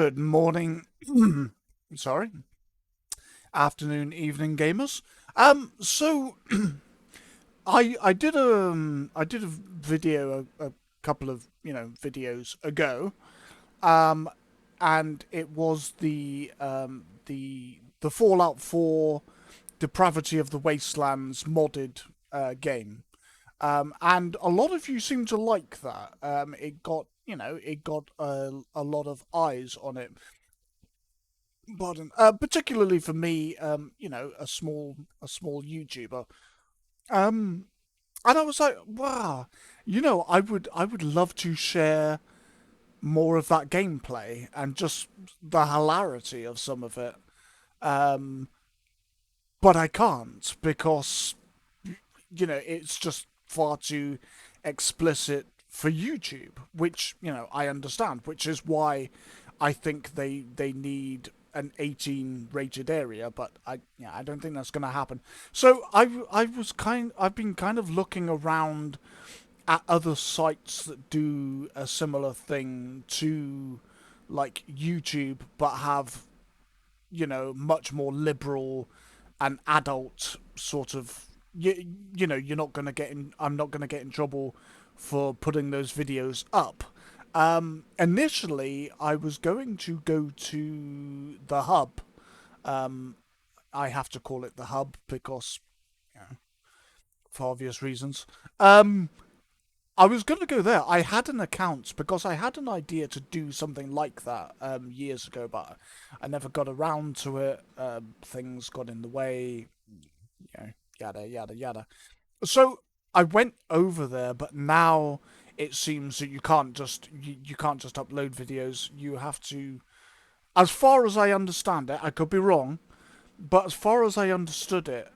Good morning. Sorry. Afternoon, evening, gamers. So I did a video a couple of videos ago. Um, and it was the Fallout 4 Depravity of the Wastelands modded game. And a lot of you seem to like that. It got a lot of eyes on it. Pardon. Particularly for me, a small YouTuber. Um, and I was like, wow, I would love to share more of that gameplay and just the hilarity of some of it. Um, but I can't because it's just far too explicit for YouTube, which I understand, which is why I think they need an 18 rated area, but I don't think that's going to happen. So I've been kind of looking around at other sites that do a similar thing to like YouTube, but have much more liberal and adult sort of you're not going to get in I'm not going to get in trouble for putting those videos up. Initially I was going to go to the hub. um I have to call it the hub because for obvious reasons. um I was going to go there. I had an account because I had an idea to do something like that years ago, but I never got around to it. Things got in the way, yada yada yada. So I went over there, but now it seems that you can't just upload videos. You have to, as far as I understand it, I could be wrong, but as far as I understood it,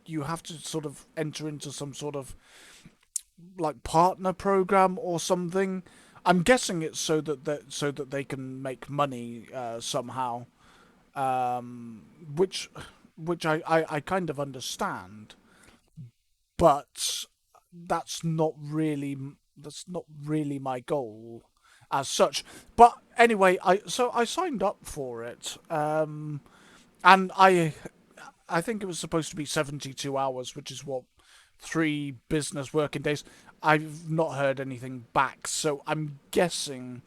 you have to sort of enter into some sort of like partner program or something. I'm guessing it's so that they can make money somehow, um, which which I kind of understand, but that's not really that's not really my goal as such. But anyway, I signed up for it, and I think it was supposed to be 72 hours, which is what 3 business working days. I've not heard anything back, so I'm guessing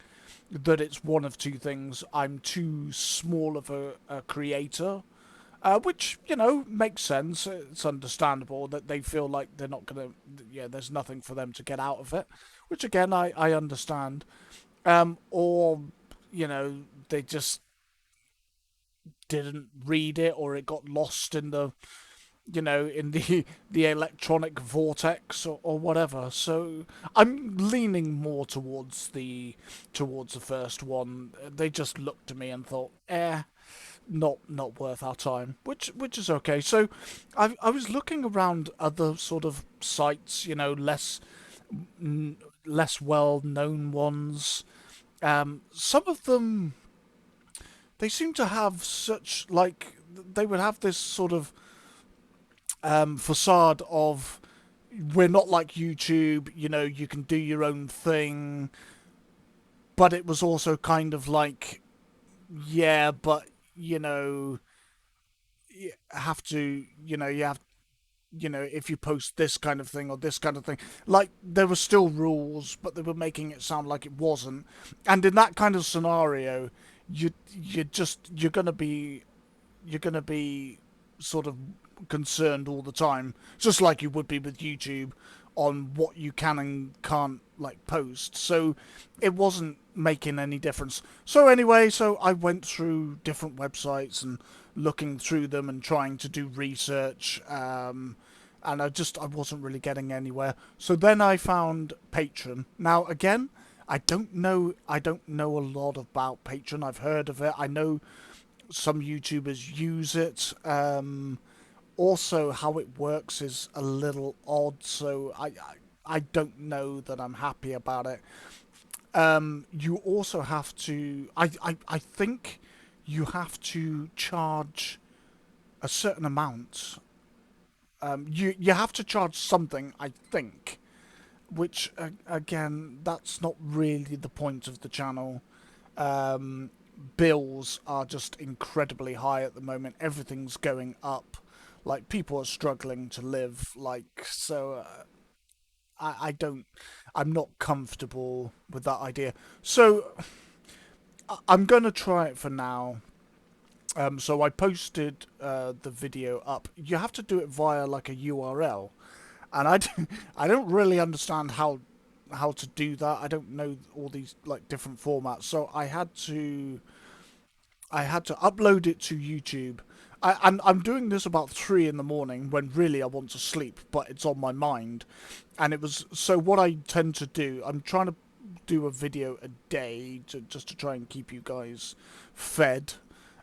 that it's one of two things. I'm too small of a creator, which makes sense. It's understandable that they feel like they're not gonna. Yeah, there's nothing for them to get out of it, which again I understand. Or they just didn't read it, or it got lost in the electronic vortex, or whatever. So I'm leaning more towards the first one. They just looked at me and thought, not worth our time, which is okay. So I was looking around other sort of sites, less well known ones. Some of them, they seem to have such, like, they would have this sort of facade of, we're not like YouTube, you can do your own thing. But it was also kind of like, yeah, but you have to, you have, if you post this kind of thing or this kind of thing, like, there were still rules, but they were making it sound like it wasn't. And in that kind of scenario, you're gonna be sort of concerned all the time, just like you would be with YouTube, on what you can and can't like post. So it wasn't making any difference. So anyway, so I went through different websites and looking through them and trying to do research. And I wasn't really getting anywhere. So then I found Patreon. Now again, I don't know a lot about Patreon. I've heard of it. I know some YouTubers use it. Also, how it works is a little odd, so I don't know that I'm happy about it. You also have to. I think you have to charge a certain amount. You have to charge something, I think, which again, that's not really the point of the channel. bills are just incredibly high at the moment. Everything's going up. Like people are struggling to live. Like so, I don't. I'm not comfortable with that idea. So I'm gonna try it for now. So I posted the video up. You have to do it via like a URL, and I don't really understand how to do that. I don't know all these like different formats. So I had to upload it to YouTube. I'm doing this about 3 in the morning when really I want to sleep, but it's on my mind. And it was so what I tend to do. I'm trying to do a video a day just to try and keep you guys fed.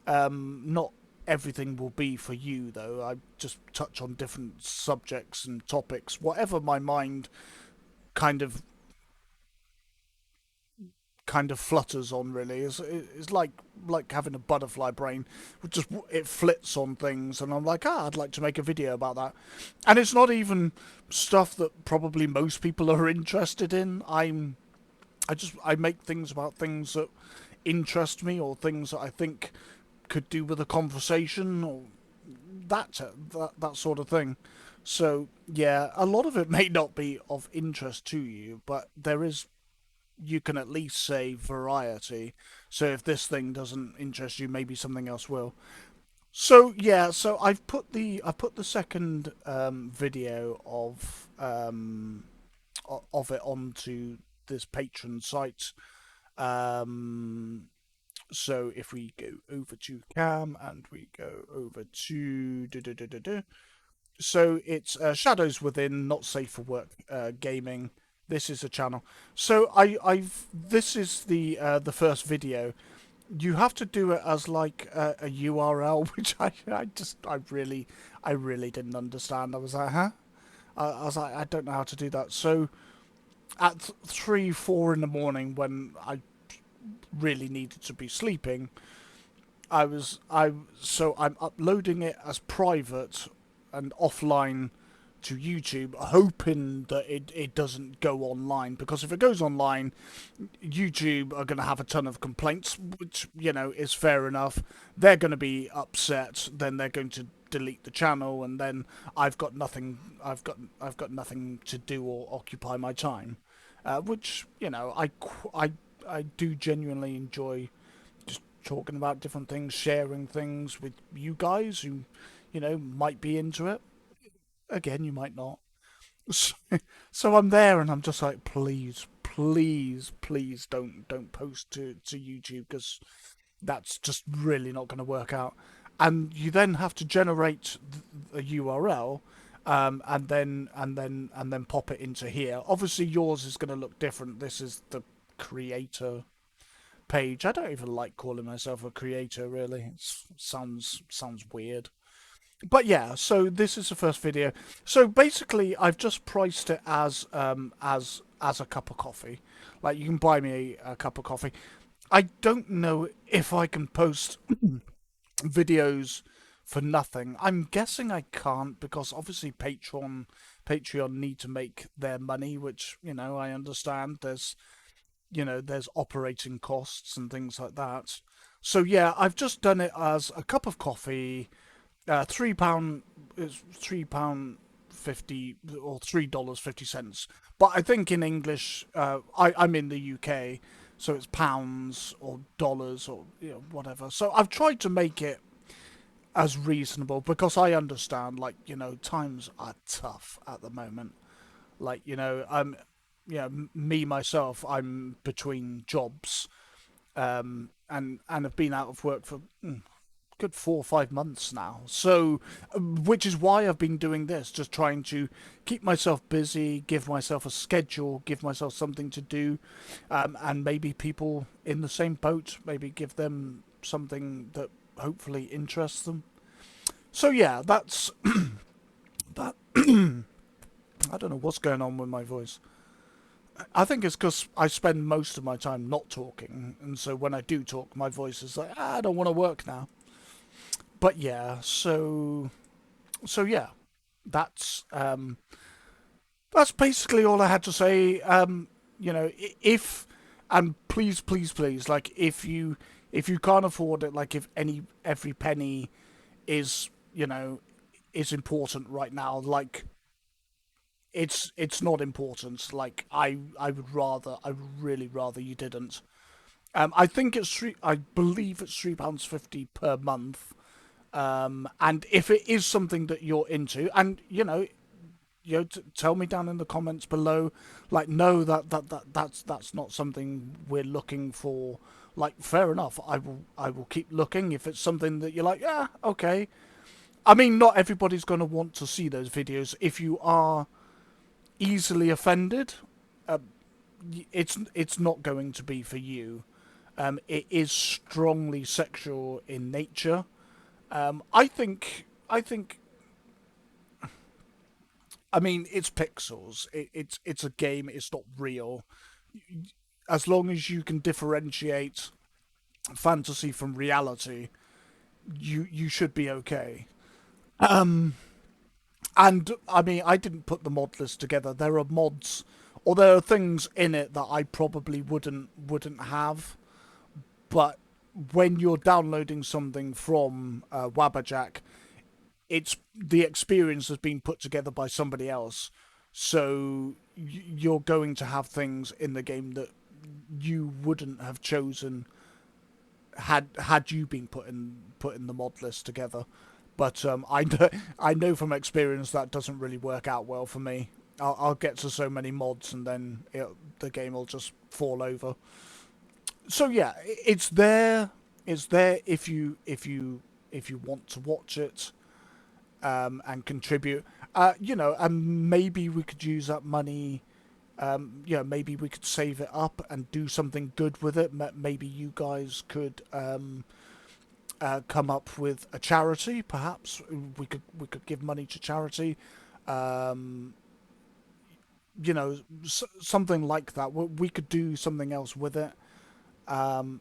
Not everything will be for you though. I just touch on different subjects and topics, whatever my mind kind of flutters on. Really is like having a butterfly brain. Just it flits on things, and I'm like, I'd like to make a video about that. And it's not even stuff that probably most people are interested in. I make things about things that interest me or things that I think could do with a conversation or that sort of thing. So yeah, a lot of it may not be of interest to you, but there is, you can at least say variety. So if this thing doesn't interest you, maybe something else will. So yeah, so I put the second video of it onto this Patreon site. Um, so if we go over to Cam and we go over to so it's Shadows Within, Not Safe for Work Gaming. This is a channel. So I've this is the first video. You have to do it as like a URL, which I really didn't understand. I was like, huh? I was like, I don't know how to do that. So at 3, 4 in the morning, when I really needed to be sleeping, I'm uploading it as private and offline to YouTube, hoping that it doesn't go online, because if it goes online, YouTube are going to have a ton of complaints, which is fair enough. They're going to be upset, then they're going to delete the channel, and then I've got nothing to do or occupy my time, which I do genuinely enjoy just talking about different things, sharing things with you guys who might be into it. Again, you might not. So, so I'm there, and I'm just like, please, please, please, don't post to YouTube, because that's just really not going to work out. And you then have to generate a URL, and then pop it into here. Obviously, yours is going to look different. This is the creator page. I don't even like calling myself a creator. Really, sounds weird. But yeah, so this is the first video. So basically, I've just priced it as a cup of coffee. Like, you can buy me a cup of coffee. I don't know if I can post videos for nothing. I'm guessing I can't, because obviously Patreon need to make their money, which I understand. There's operating costs and things like that. So yeah, I've just done it as a cup of coffee. £3 is £3.50 or $3.50. But I think in English, I'm in the UK, so it's pounds or dollars or whatever. So I've tried to make it as reasonable, because I understand, like, times are tough at the moment. Like, me myself, I'm between jobs, and have been out of work for good 4 or 5 months now. So, which is why I've been doing this, just trying to keep myself busy, give myself a schedule, give myself something to do, and maybe people in the same boat, maybe give them something that hopefully interests them. So yeah, that's that. I don't know what's going on with my voice. I think it's because I spend most of my time not talking, and so when I do talk, my voice is like, I don't want to work now. But yeah, so yeah, that's that's basically all I had to say. If, and please, please, please, like, if you can't afford it, like if every penny is is important right now, like it's not important. Like I would really rather you didn't. I think it's three. I believe it's £3.50 per month. And if it is something that you're into, and tell me down in the comments below, like, no, that's not something we're looking for. Like, fair enough. I will keep looking if it's something that you're like, yeah, okay. I mean, not everybody's going to want to see those videos. If you are easily offended, it's not going to be for you. It is strongly sexual in nature. I think. I mean, it's pixels. It's a game. It's not real. As long as you can differentiate fantasy from reality, you should be okay. And I mean, I didn't put the mod list together. There are mods, or there are things in it that I probably wouldn't have. But when you're downloading something from Wabberjack, it's the experience has been put together by somebody else. So you're going to have things in the game that you wouldn't have chosen had you been putting the mod list together. But I know from experience that doesn't really work out well for me. I'll get to so many mods and then the game will just fall over. So yeah, it's there. It's there if you want to watch it and contribute. And maybe we could use that money. Maybe we could save it up and do something good with it. Maybe you guys could come up with a charity. Perhaps we could give money to charity. Um, something like that. We could do something else with it.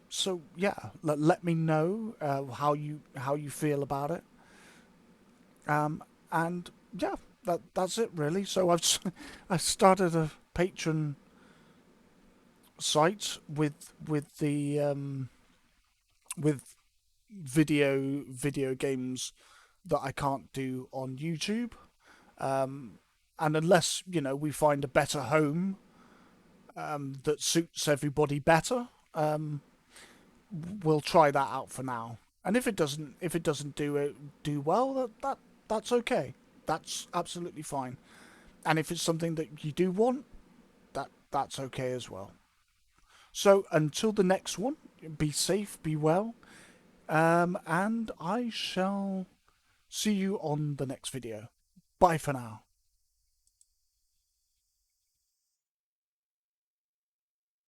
So yeah, let me know how you feel about it. And yeah, that's it really. So I started a Patreon site with video games that I can't do on YouTube. And unless we find a better home that suits everybody better, we'll try that out for now. And if it doesn't do well, that's okay. That's absolutely fine. And if it's something that you do want, that's okay as well. So until the next one, be safe, be well, and I shall see you on the next video. Bye for now.